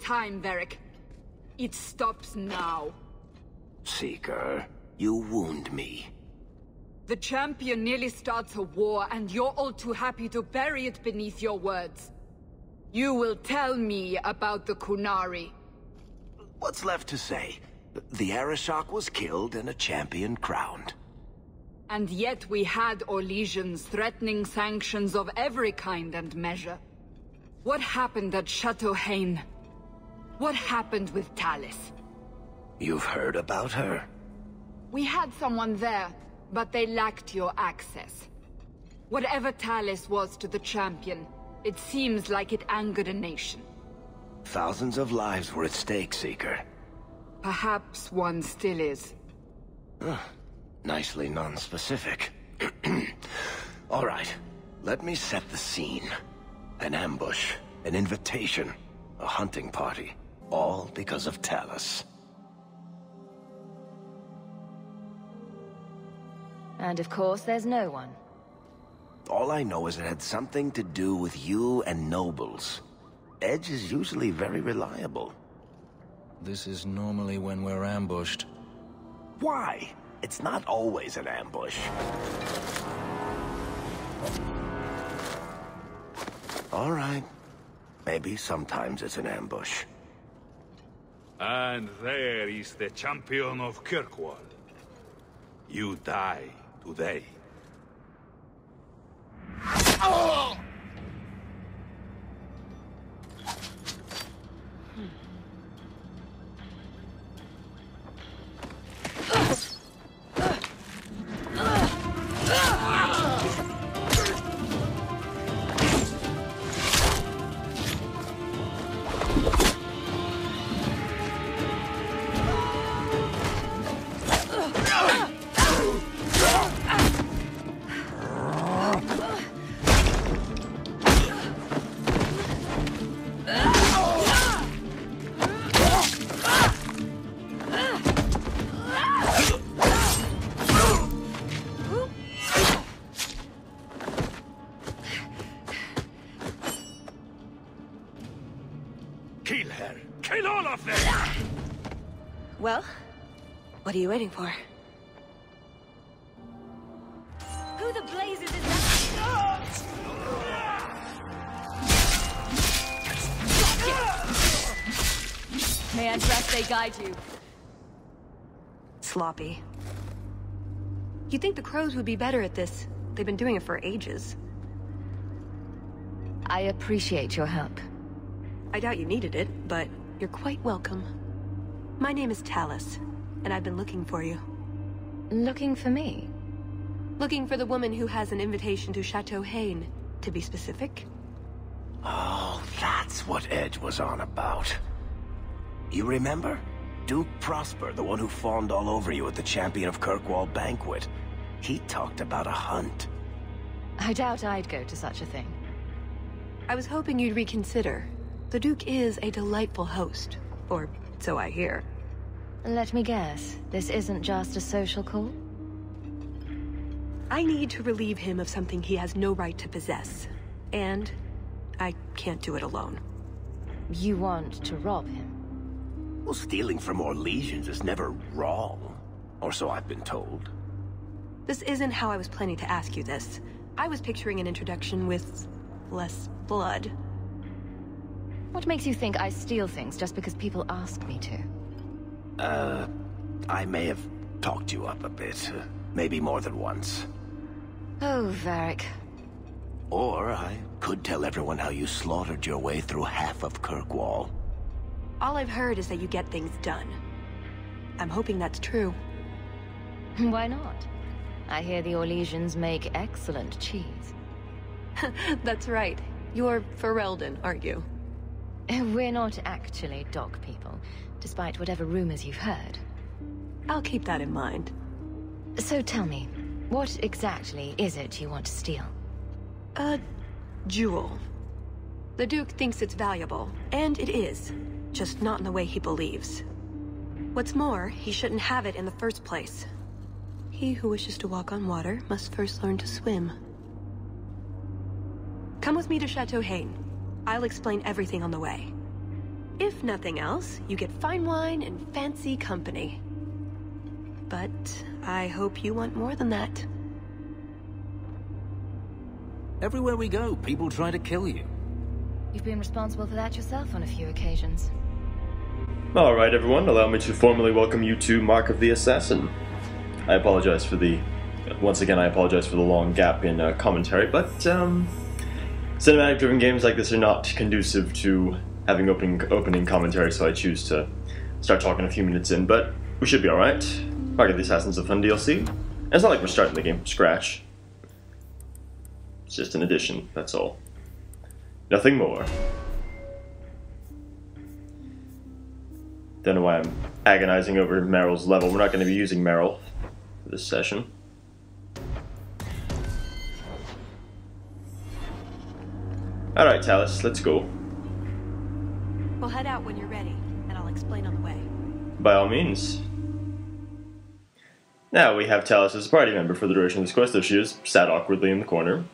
time, Varric. It stops now. Seeker, you wound me. The champion nearly starts a war, and you're all too happy to bury it beneath your words. You will tell me about the Qunari. What's left to say? The Arishok was killed and a champion crowned. And yet we had Orlesians threatening sanctions of every kind and measure. What happened at Chateau Haine? What happened with Tallis? You've heard about her? We had someone there, but they lacked your access. Whatever Tallis was to the champion, it seems like it angered a nation. Thousands of lives were at stake, Seeker. Perhaps one still is. Nicely non-specific. All right, let me set the scene. An ambush, an invitation, a hunting party, all because of Tallis. And of course, there's no one. All I know is it had something to do with you and nobles. Edge is usually very reliable. This is normally when we're ambushed. Why? It's not always an ambush. All right. Maybe sometimes it's an ambush. And there is the champion of Kirkwall. You die today. Oh! Kill her! Kill all of them! Well, what are you waiting for? Who the blazes is that? May I trust they guide you? Sloppy. You'd think the crows would be better at this. They've been doing it for ages. I appreciate your help. I doubt you needed it, but you're quite welcome. My name is Tallis, and I've been looking for you. Looking for me? Looking for the woman who has an invitation to Chateau Haine, to be specific. Oh, that's what Edge was on about. You remember? Duke Prosper, the one who fawned all over you at the Champion of Kirkwall banquet. He talked about a hunt. I doubt I'd go to such a thing. I was hoping you'd reconsider. The Duke is a delightful host, or so I hear. Let me guess, this isn't just a social call? I need to relieve him of something he has no right to possess. And I can't do it alone. You want to rob him? Well, stealing from Orlesians is never wrong. Or so I've been told. This isn't how I was planning to ask you this. I was picturing an introduction with less blood. What makes you think I steal things just because people ask me to? I may have talked you up a bit. Maybe more than once. Oh, Varric. Or I could tell everyone how you slaughtered your way through half of Kirkwall. All I've heard is that you get things done. I'm hoping that's true. Why not? I hear the Orlesians make excellent cheese. That's right. You're Ferelden, aren't you? We're not actually dog people, despite whatever rumors you've heard. I'll keep that in mind. So tell me, what exactly is it you want to steal? A jewel. The Duke thinks it's valuable, and it is. Just not in the way he believes. What's more, he shouldn't have it in the first place. He who wishes to walk on water must first learn to swim. Come with me to Chateau Haine. I'll explain everything on the way. If nothing else, you get fine wine and fancy company. But I hope you want more than that. Everywhere we go, people try to kill you. You've been responsible for that yourself on a few occasions. Alright everyone, allow me to formally welcome you to Mark of the Assassin. I apologize for the... Once again, I apologize for the long gap in commentary, but cinematic-driven games like this are not conducive to having opening commentary, so I choose to start talking a few minutes in, but we should be alright. Mark of the Assassin's a fun DLC. And it's not like we're starting the game from scratch. It's just an addition, that's all. Nothing more. Don't know why I'm agonizing over Meryl's level. We're not going to be using Meryl for this session. Alright, Talis, let's go. We'll head out when you're ready, and I'll explain on the way. By all means. Now we have Talis as a party member for the duration of this quest, though she is sat awkwardly in the corner.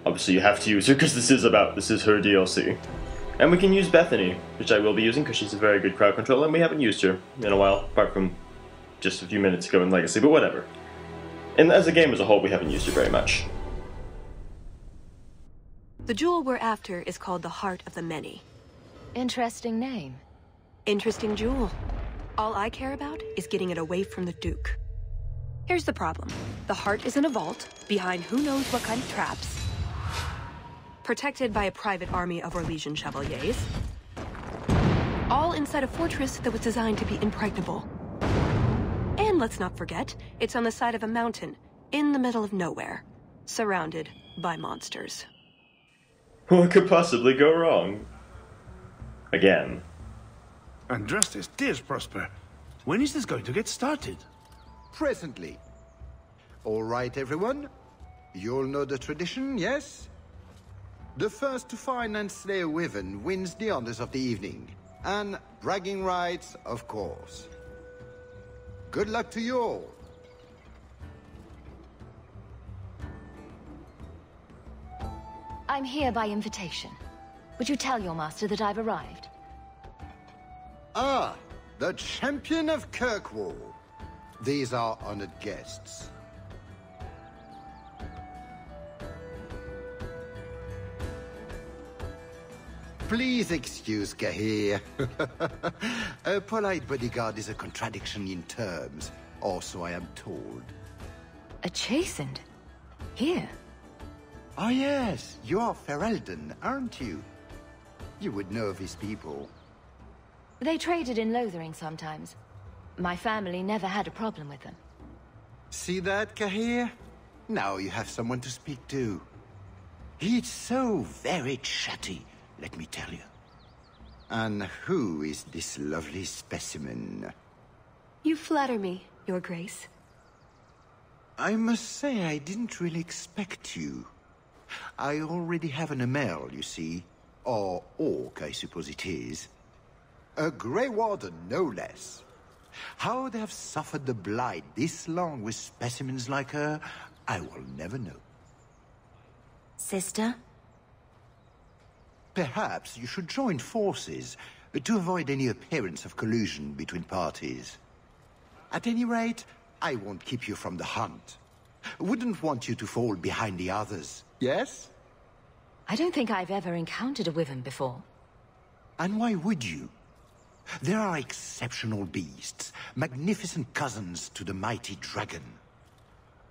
Obviously you have to use her because this is her DLC. And we can use Bethany, which I will be using because she's a very good crowd control, and we haven't used her in a while, apart from just a few minutes ago in Legacy, but whatever. And as a game as a whole, we haven't used her very much. The jewel we're after is called the Heart of the Many. Interesting name. Interesting jewel. All I care about is getting it away from the Duke. Here's the problem. The heart is in a vault, behind who knows what kind of traps. Protected by a private army of Orlesian chevaliers. All inside a fortress that was designed to be impregnable. And let's not forget, it's on the side of a mountain, in the middle of nowhere, surrounded by monsters. What could possibly go wrong? Again. Andrastes, dears Prosper, when is this going to get started? Presently. All right, everyone. You all know the tradition, yes? The first to find and slay a Wyvern wins the honors of the evening. And bragging rights, of course. Good luck to you all. I'm here by invitation. Would you tell your master that I've arrived? Ah, the champion of Kirkwall. These are honored guests. Please excuse Cahir. A polite bodyguard is a contradiction in terms, or so I am told. A chastened? Here? Ah yes, you are Ferelden, aren't you? You would know these people. They traded in Lothering sometimes. My family never had a problem with them. See that, Cahir? Now you have someone to speak to. He's so very chatty, let me tell you. And who is this lovely specimen? You flatter me, Your Grace. I must say I didn't really expect you. I already have an Amel, you see. Or Orc, I suppose it is. A Grey Warden, no less. How they have suffered the blight this long with specimens like her, I will never know. Sister? Perhaps you should join forces to avoid any appearance of collusion between parties. At any rate, I won't keep you from the hunt. Wouldn't want you to fall behind the others, yes? I don't think I've ever encountered a Wyvern before. And why would you? There are exceptional beasts, magnificent cousins to the mighty dragon.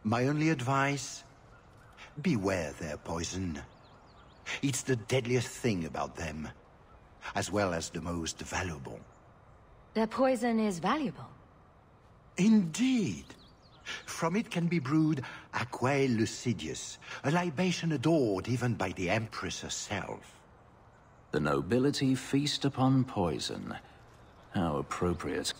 My only advice? Beware their poison. It's the deadliest thing about them, as well as the most valuable. Their poison is valuable. Indeed. From it can be brewed Aquae Lucidius, a libation adored even by the Empress herself. The nobility feast upon poison. How appropriate.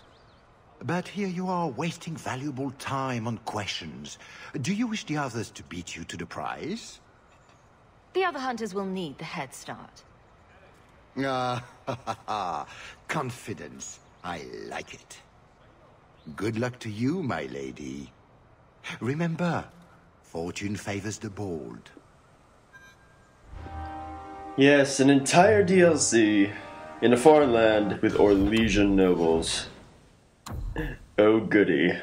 But here you are wasting valuable time on questions. Do you wish the others to beat you to the prize? The other hunters will need the head start. Ah, confidence. I like it. Good luck to you, my lady. Remember, fortune favors the bold. Yes, an entire DLC. In a foreign land with Orlesian nobles. Oh goody.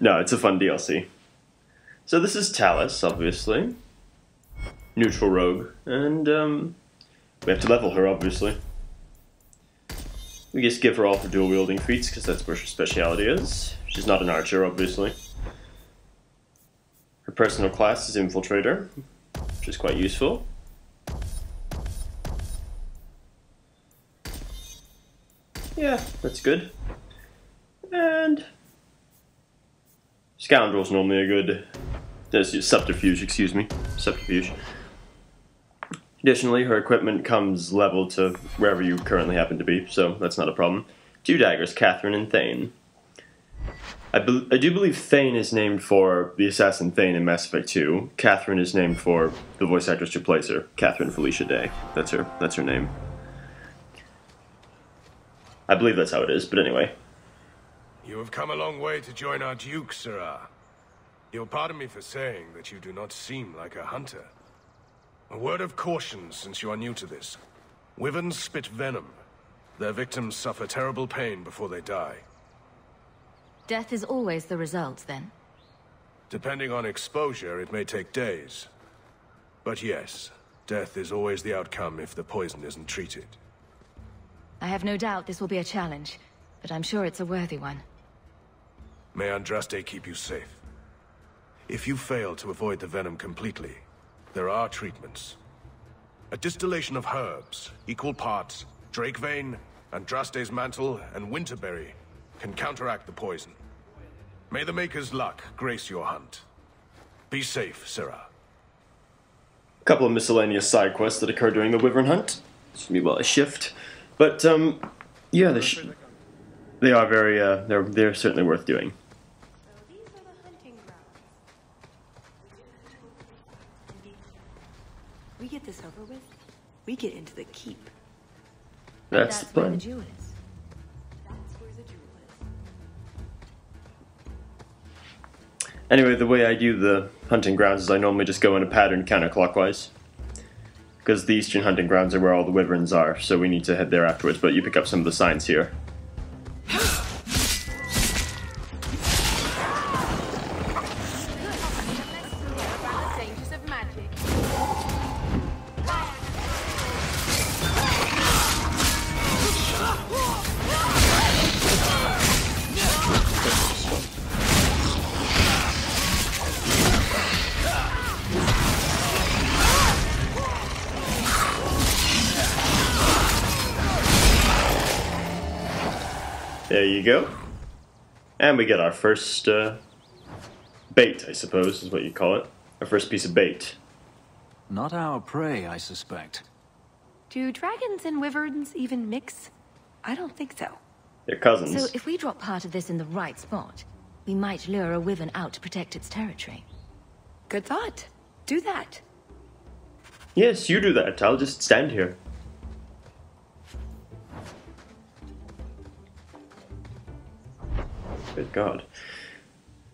No, it's a fun DLC. So this is Tallis, obviously. Neutral rogue. And, we have to level her, obviously. We just give her all for dual-wielding feats, because that's where her speciality is. She's not an archer, obviously. Her personal class is Infiltrator, which is quite useful. Yeah, that's good. And Scoundrel's normally a good... Subterfuge, excuse me. Subterfuge. Additionally, her equipment comes level to wherever you currently happen to be, so that's not a problem. 2 daggers, Catherine and Thane. I do believe Thane is named for the assassin Thane in Mass Effect 2. Catherine is named for the voice actress who plays her, Catherine Felicia Day. That's her name. I believe that's how it is, but anyway. You have come a long way to join our Duke, Sirrah. You'll pardon me for saying that you do not seem like a hunter. A word of caution since you are new to this. Wyverns spit venom. Their victims suffer terrible pain before they die. Death is always the result, then? Depending on exposure, it may take days. But yes, death is always the outcome if the poison isn't treated. I have no doubt this will be a challenge, but I'm sure it's a worthy one. May Andraste keep you safe. If you fail to avoid the venom completely, there are treatments. A distillation of herbs, equal parts, drake vein, Andraste's mantle, and winterberry can counteract the poison. May the Maker's luck grace your hunt. Be safe, Sirrah. A couple of miscellaneous side quests that occur during the Wyvern hunt. This will be well a shift. But, yeah, they are very, they're certainly worth doing. We get this over with, we get into the keep. That's the plan. Where the jewel is. That's where the jewel is. Anyway, the way I do the hunting grounds is I normally just go in a pattern counterclockwise. Because the eastern hunting grounds are where all the wyverns are, so we need to head there afterwards, but you pick up some of the signs here. There you go. And we get our first bait, I suppose, is what you call it. Our first piece of bait. Not our prey, I suspect. Do dragons and wyverns even mix? I don't think so. They're cousins. So if we drop part of this in the right spot, we might lure a wyvern out to protect its territory. Good thought. Do that. Yes, you do that. I'll just stand here. Good God.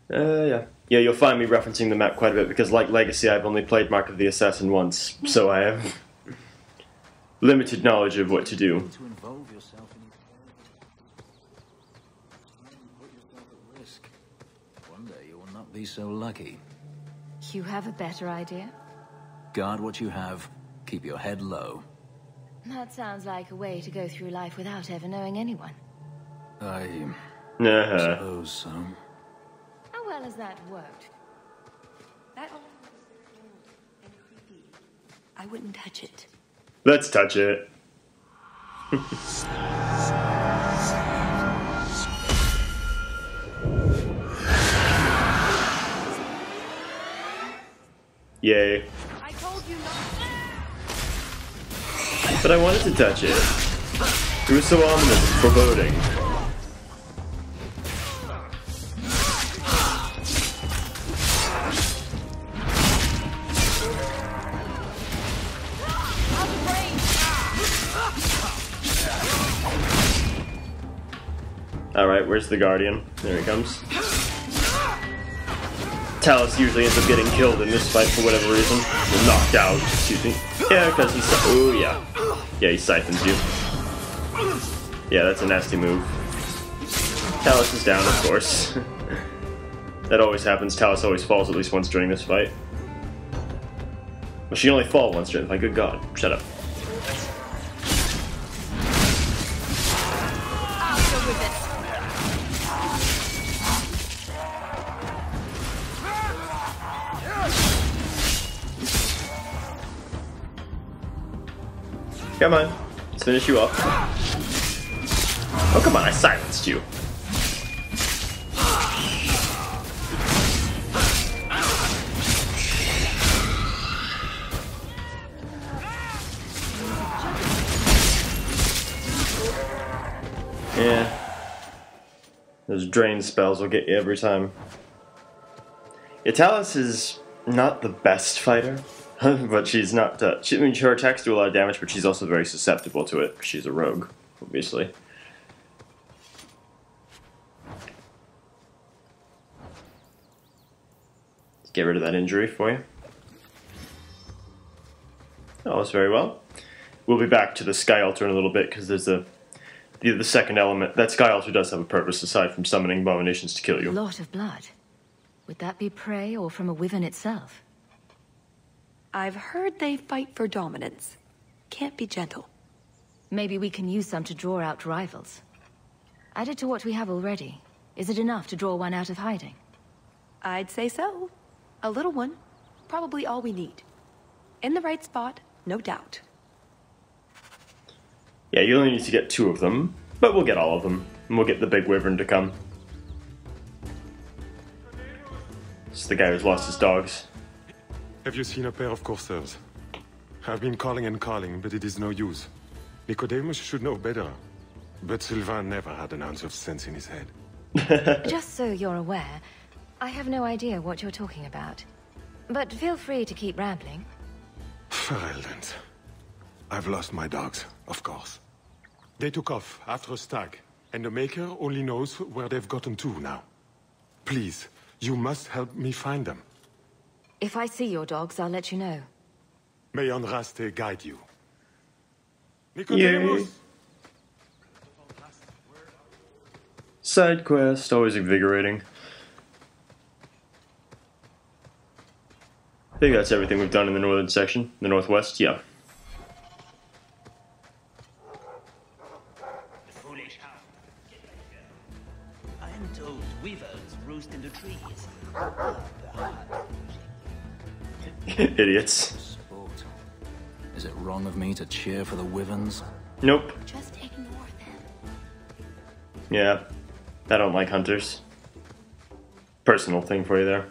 Yeah, you'll find me referencing the map quite a bit because, like Legacy, I've only played Mark of the Assassin once, so I have limited knowledge of what to do. To involve yourself in put yourself at risk. One day you will not be so lucky. You have a better idea? Guard what you have. Keep your head low. That sounds like a way to go through life without ever knowing anyone. I suppose so. How well has that worked? That old and creepy. I wouldn't touch it. Let's touch it. Yay. I told you not. But I wanted to touch it. It was so ominous and foreboding. Alright, where's the Guardian? There he comes. Talis usually ends up getting killed in this fight for whatever reason. Or knocked out, excuse me. Yeah, because he's... Oh, yeah. Yeah, he siphons you. Yeah, that's a nasty move. Talis is down, of course. That always happens. Talis always falls at least once during this fight. Well, she only fall once during the fight. Good God. Shut up. Come on. Let's finish you off. Oh, come on. I silenced you. Yeah. Those drain spells will get you every time. Yeah, Tallis is not the best fighter, but she's not... I mean, her attacks do a lot of damage, but she's also very susceptible to it. She's a rogue, obviously. Let's get rid of that injury for you. Oh, that's very well. We'll be back to the Sky Altar in a little bit, because there's the second element. That Sky Altar does have a purpose aside from summoning abominations to kill you. A lot of blood. Would that be prey or from a wyvern itself? I've heard they fight for dominance. Can't be gentle. Maybe we can use some to draw out rivals. Added to what we have already, is it enough to draw one out of hiding? I'd say so. A little one. Probably all we need. In the right spot, no doubt. Yeah, you only need to get 2 of them, but we'll get all of them, and we'll get the big wyvern to come. It's the guy who's lost his dogs. Have you seen a pair of coursers? I've been calling and calling, but it is no use. Nicodemus should know better, but Sylvain never had an ounce of sense in his head. Just so you're aware, I have no idea what you're talking about. But feel free to keep rambling. Ferelden's. I've lost my dogs, of course. They took off after a stag, and the Maker only knows where they've gotten to now. Please, you must help me find them. If I see your dogs, I'll let you know. May Andraste guide you. Nicodemus! Yay. Side quest, always invigorating. I think that's everything we've done in the northern section. The northwest, yeah. Idiots. Sport. Is it wrong of me to cheer for the Wyverns? Nope. Just ignore them. Yeah. I don't like hunters. Personal thing for you there.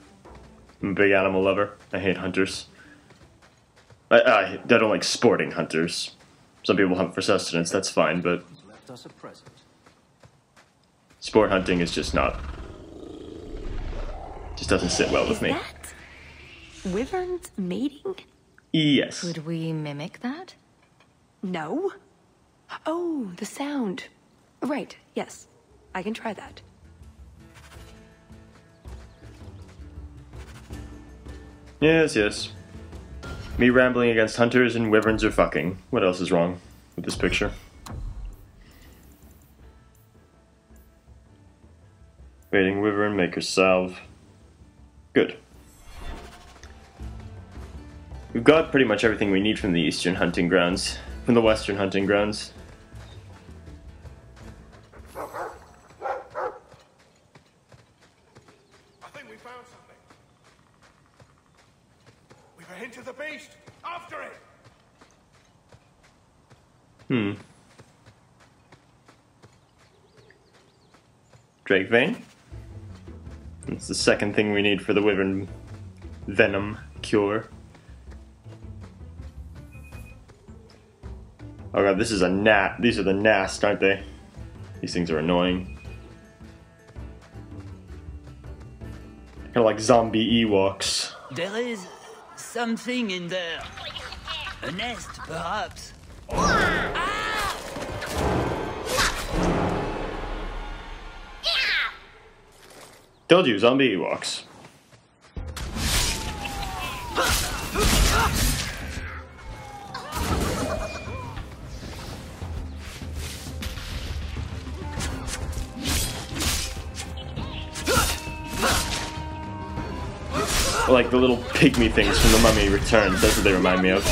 I'm a big animal lover. I hate hunters. I don't like sporting hunters. Some people hunt for sustenance, that's fine, but... Left us a present. Sport hunting is just not... just doesn't sit well with me. That Wyverns mating? Yes. Could we mimic that? No. Oh, the sound. Right, yes. I can try that. Yes, yes. Me rambling against hunters and wyverns are fucking. What else is wrong with this picture? Waiting wyvern, maker salve. Good. We've got pretty much everything we need from the eastern hunting grounds. From the western hunting grounds. I think we found something. We've a hint of the beast. After it. Drake vein. That's the second thing we need for the wyvern venom cure. Oh god, this is a gnat. These are the gnast, aren't they? These things are annoying. Kind of like zombie Ewoks. There is something in there. A nest, perhaps. Told you, zombie Ewoks. Like the little pygmy things from The Mummy Returns. That's what they remind me of.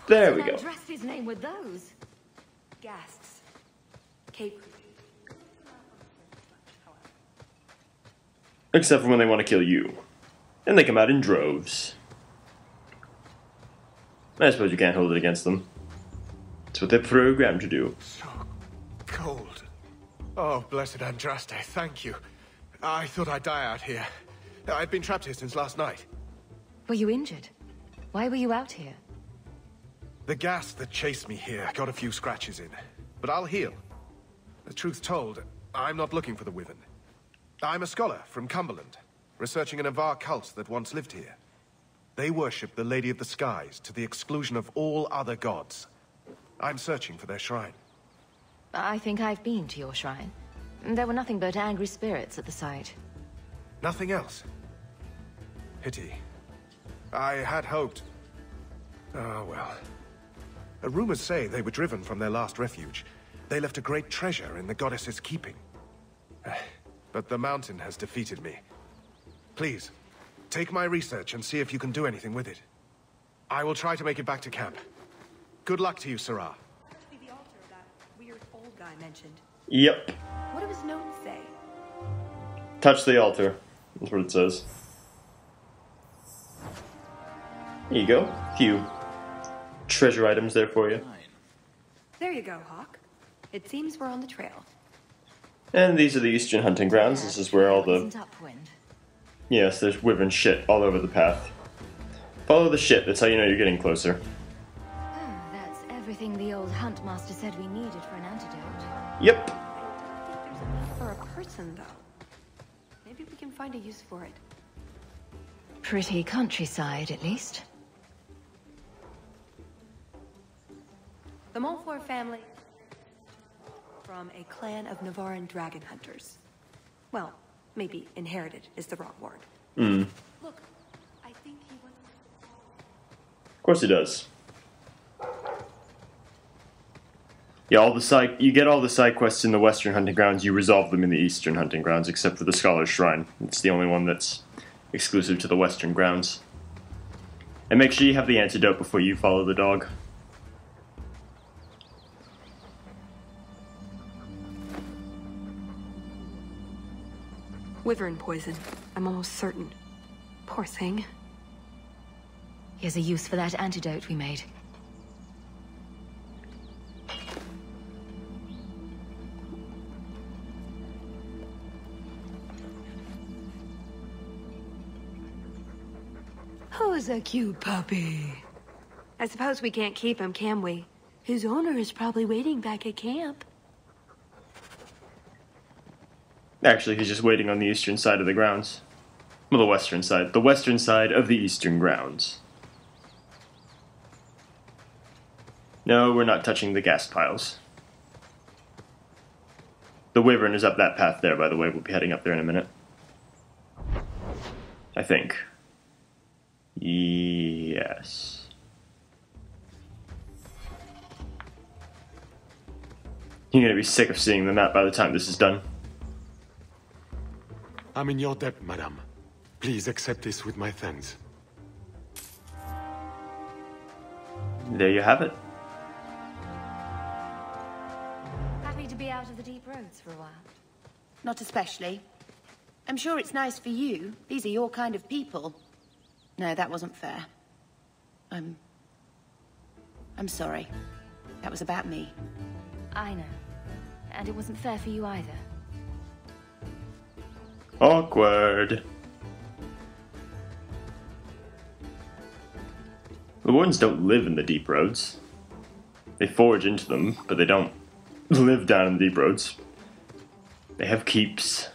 There we go. Addressed his name with those. Ghasts. Cape. Except for when they want to kill you. And they come out in droves. I suppose you can't hold it against them. It's what they're programmed to do. So cold. Oh, blessed Andraste, thank you. I thought I'd die out here. I've been trapped here since last night. Were you injured? Why were you out here? The gas that chased me here got a few scratches in, but I'll heal. The truth told, I'm not looking for the Wyvern. I'm a scholar from Cumberland, researching an Avar cult that once lived here. They worship the Lady of the Skies to the exclusion of all other gods. I'm searching for their shrine. I think I've been to your shrine. There were nothing but angry spirits at the site. Nothing else? Pity. I had hoped. Oh, well. Rumors say they were driven from their last refuge. They left a great treasure in the goddess's keeping. But the mountain has defeated me. Please, take my research and see if you can do anything with it. I will try to make it back to camp. Good luck to you, Sarah. The altar that weird old guy mentioned. Yep. What do his notes say? Touch the altar. That's what it says. There you go. A few treasure items there for you. There you go, Hawk. It seems we're on the trail. And these are the Eastern hunting grounds. This is where all the... Yes, there's Wyvern shit all over the path. Follow the shit, that's how you know you're getting closer. Oh, that's everything the old huntmaster said we needed for an antidote. Yep. I don't think there's enough for a person, though. Maybe we can find a use for it. Pretty countryside, at least. The Montfort family from a clan of Navaran dragon hunters. Well, maybe inherited is the wrong word. Look, I think he was... Of course he does. Yeah, you get all the side quests in the Western hunting grounds, you resolve them in the Eastern hunting grounds, except for the Scholar's Shrine. It's the only one that's exclusive to the Western grounds. And make sure you have the antidote before you follow the dog. Wyvern poison. I'm almost certain. Poor thing. Here's a use for that antidote we made. Who's a cute puppy? I suppose we can't keep him, can we? His owner is probably waiting back at camp. Actually, he's just waiting on the eastern side of the grounds. Well, the western side. The western side of the eastern grounds. No, we're not touching the gas piles. The Wyvern is up that path there, by the way. We'll be heading up there in a minute. I think. Yes. You're gonna be sick of seeing the map by the time this is done. I'm in your debt, madame. Please accept this with my thanks. There you have it. Happy to be out of the deep roads for a while. Not especially. I'm sure it's nice for you. These are your kind of people. No, that wasn't fair. I'm sorry. That was about me. I know. And it wasn't fair for you either. Awkward. The Wardens don't live in the deep roads. They forage into them, but they don't live down in the deep roads. They have keeps.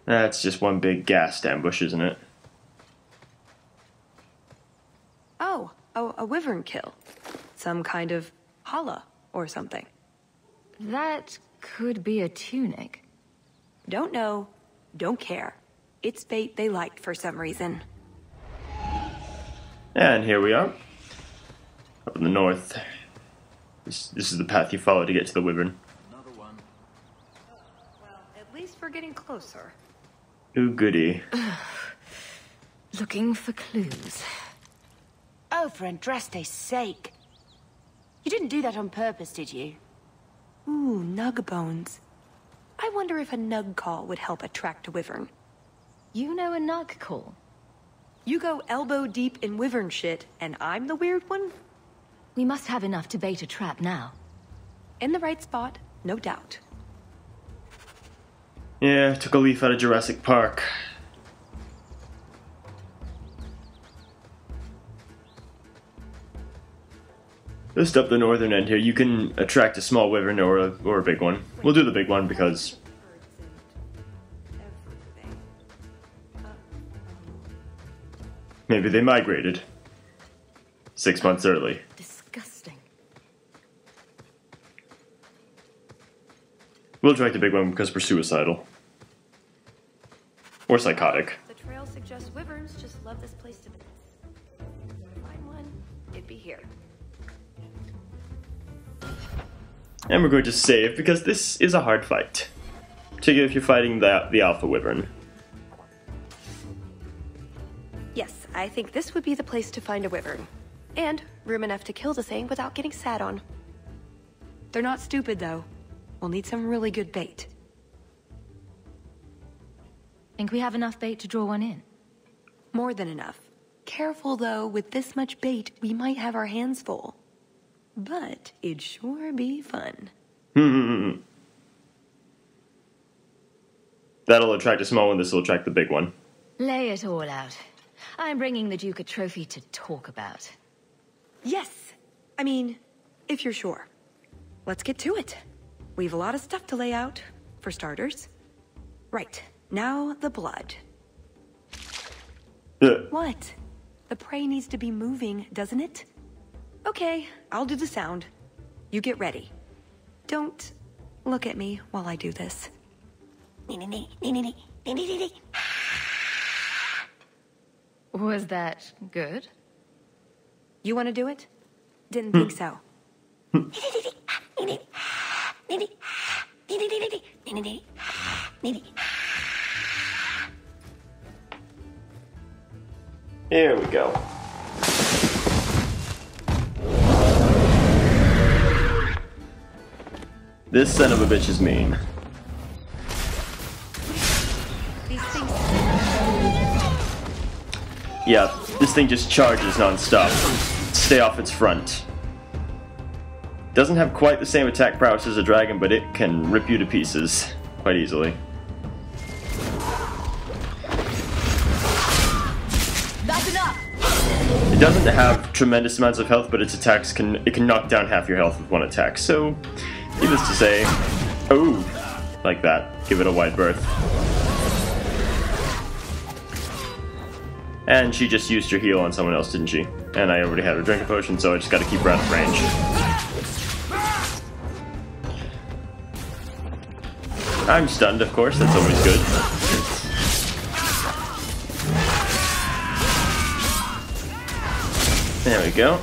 That's just one big gassed ambush, isn't it? Oh, A wyvern kill. Some kind of holla or something. That could be a tunic. Don't know. Don't care. It's bait they liked for some reason. And here we are. Up in the north. This is the path you follow to get to the Wyvern. Another one. Well, at least we're getting closer. Ooh, goody. Looking for clues. Oh, for Andraste's sake. You didn't do that on purpose, did you? Ooh, nug bones. I wonder if a nug call would help attract a wyvern. You know a nug call? You go elbow deep in wyvern shit, and I'm the weird one? We must have enough to bait a trap now. In the right spot, no doubt. Yeah, took a leaf out of Jurassic Park. Just up the northern end here, you can attract a small wyvern or a big one. We'll do the big one because... maybe they migrated. 6 months early. Disgusting. We'll attract the big one because we're suicidal. Or psychotic. The trail suggests wyverns just love this place to bits. If I find one, it'd be here. And we're going to save because this is a hard fight. Particularly if you're fighting the Alpha Wyvern. Yes, I think this would be the place to find a wyvern. And room enough to kill the thing without getting sat on. They're not stupid, though. We'll need some really good bait. Think we have enough bait to draw one in? More than enough. Careful, though, with this much bait, we might have our hands full. But it'd sure be fun. That'll attract a small one, this will attract the big one. Lay it all out. I'm bringing the Duke a trophy to talk about. Yes! I mean, if you're sure. Let's get to it. We've a lot of stuff to lay out, for starters. Right, now the blood. What? The prey needs to be moving, doesn't it? Okay, I'll do the sound. You get ready. Don't look at me while I do this. Was that good? You want to do it? Didn't think so. Here we go. This son of a bitch is mean. Yeah, this thing just charges non-stop. Stay off its front. Doesn't have quite the same attack prowess as a dragon, but it can rip you to pieces quite easily. That's enough! It doesn't have tremendous amounts of health, but its attacks can knock down half your health with one attack. So, needless to say, oh, like that. Give it a wide berth. And she just used her heal on someone else, didn't she? And I already had her drink a potion, so I just gotta keep her out of range. I'm stunned, of course, that's always good. There we go.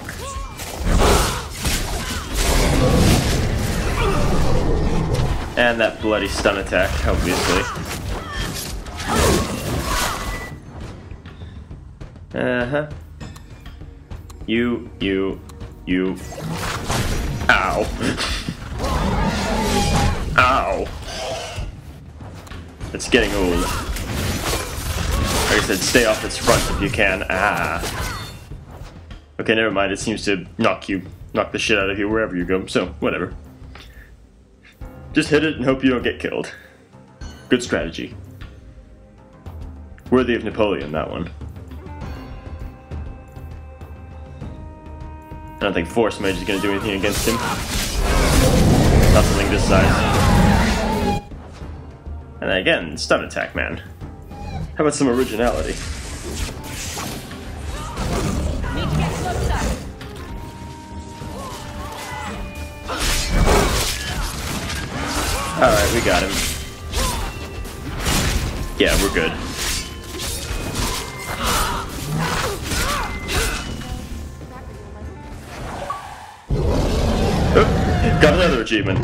And that bloody stun attack, obviously. Uh-huh. You. Ow. Ow. It's getting old. Like I said, stay off its front if you can. Ah. Okay, never mind. It seems to knock the shit out of you wherever you go, so whatever. Just hit it and hope you don't get killed. Good strategy. Worthy of Napoleon, that one. I don't think Force Mage is going to do anything against him. Not something this size. And then again, stun attack, man. How about some originality? Need to get closer. Alright, we got him. Yeah, we're good. Got another achievement.